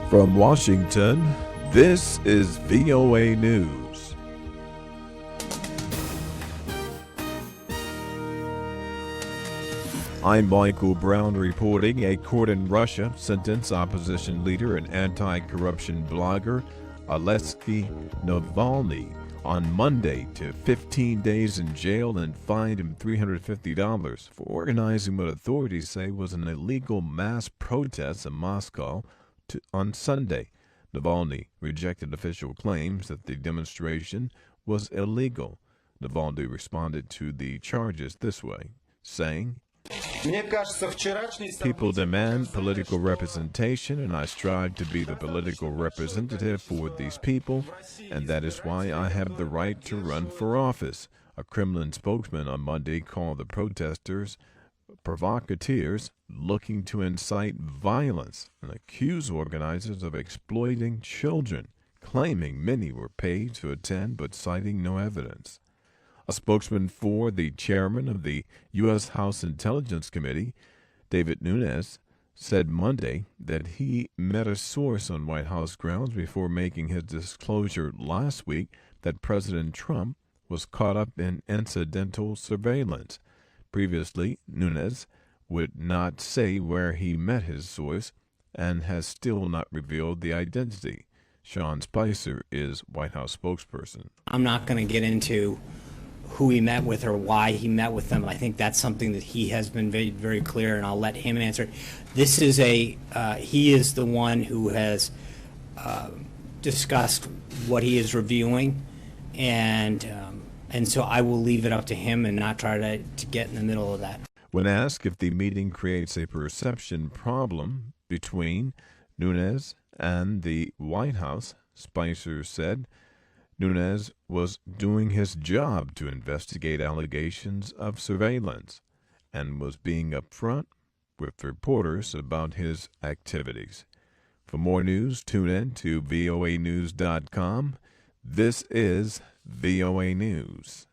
From Washington, this is VOA News. I'm Michael Brown reporting. A court in Russia sentenced opposition leader and anti-corruption blogger Alexei Navalny on Monday to 15 days in jail and fined him $350 for organizing what authorities say was an illegal mass protest in Moscow on Sunday. Navalny rejected official claims that the demonstration was illegal. Navalny responded to the charges this way, saying, "People demand political representation, and I strive to be the political representative for these people, and that is why I have the right to run for office." A Kremlin spokesman on Monday called the protesters provocateurs looking to incite violence and accused organizers of exploiting children, claiming many were paid to attend but citing no evidence. A spokesman for the chairman of the U.S. House Intelligence Committee, Devin Nunes, said Monday that he met a source on White House grounds before making his disclosure last week that President Trump was caught up in incidental surveillance. Previously, Nunes would not say where he met his source and has still not revealed the identity. Sean Spicer is White House spokesperson. I'm not going to get into who he met with or why he met with them. I think that's something that he has been very, very clear, and I'll let him answer it. This is he is the one who has discussed what he is reviewing, and so I will leave it up to him and not try to get in the middle of that. When asked if the meeting creates a perception problem between Nunes and the White House, Spicer said Nunes was doing his job to investigate allegations of surveillance and was being upfront with reporters about his activities. For more news, tune in to voanews.com. This is VOA News.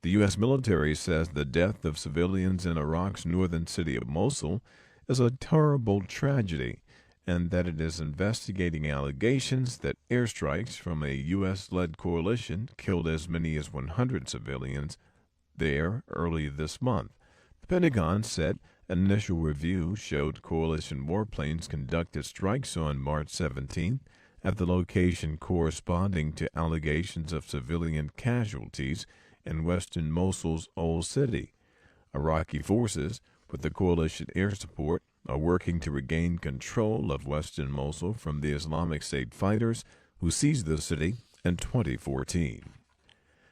The U.S. military says the death of civilians in Iraq's northern city of Mosul is a terrible tragedy, and that it is investigating allegations that airstrikes from a U.S.-led coalition killed as many as 100 civilians there early this month. The Pentagon said an initial review showed coalition warplanes conducted strikes on March 17th at the location corresponding to allegations of civilian casualties in western Mosul's Old City. Iraqi forces, with the coalition air support, are working to regain control of western Mosul from the Islamic State fighters who seized the city in 2014.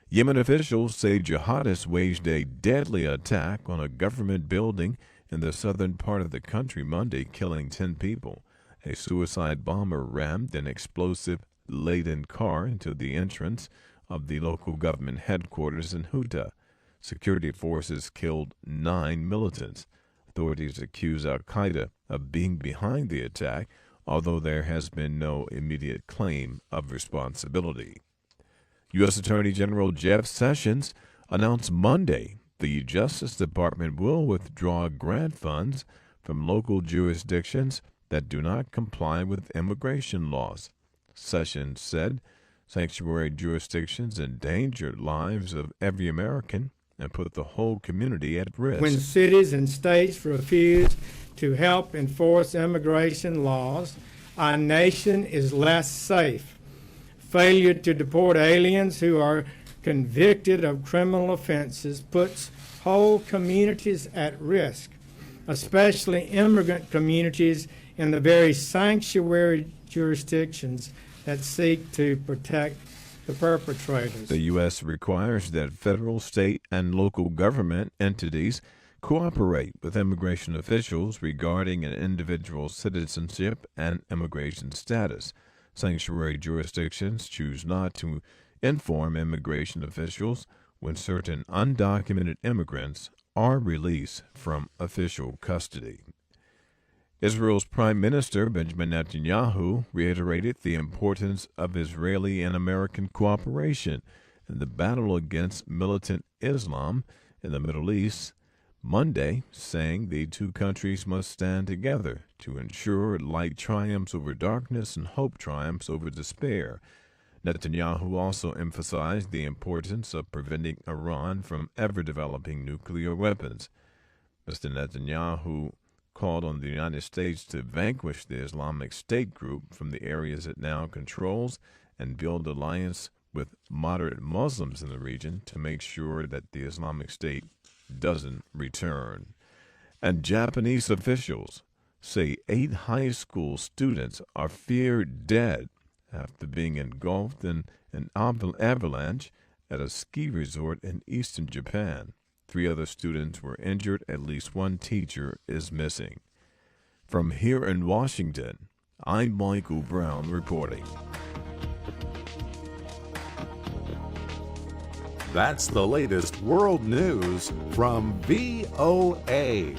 Yemen officials say jihadists waged a deadly attack on a government building in the southern part of the country Monday, killing 10 people. A suicide bomber rammed an explosive-laden car into the entrance of the local government headquarters in Houta. Security forces killed 9 militants. Authorities accuse al-Qaeda of being behind the attack, although there has been no immediate claim of responsibility. U.S. Attorney General Jeff Sessions announced Monday the Justice Department will withdraw grant funds from local jurisdictions that do not comply with immigration laws. Sessions said sanctuary jurisdictions endanger lives of every American and put the whole community at risk. When cities and states refuse to help enforce immigration laws, our nation is less safe. Failure to deport aliens who are convicted of criminal offenses puts whole communities at risk, especially immigrant communities in the very sanctuary jurisdictions that seek to protect the perpetrators. The U.S. requires that federal, state, and local government entities cooperate with immigration officials regarding an individual's citizenship and immigration status. Sanctuary jurisdictions choose not to inform immigration officials when certain undocumented immigrants are released from official custody. Israel's Prime Minister Benjamin Netanyahu reiterated the importance of Israeli and American cooperation in the battle against militant Islam in the Middle East. Monday, saying the two countries must stand together to ensure light triumphs over darkness and hope triumphs over despair. Netanyahu also emphasized the importance of preventing Iran from ever developing nuclear weapons. Mr. Netanyahu called on the United States to vanquish the Islamic State group from the areas it now controls and build alliance with moderate Muslims in the region to make sure that the Islamic State doesn't return. And Japanese officials say 8 high school students are feared dead after being engulfed in an avalanche at a ski resort in eastern Japan. 3 other students were injured. At least 1 teacher is missing. From here in Washington, I'm Michael Brown reporting. That's the latest world news from VOA.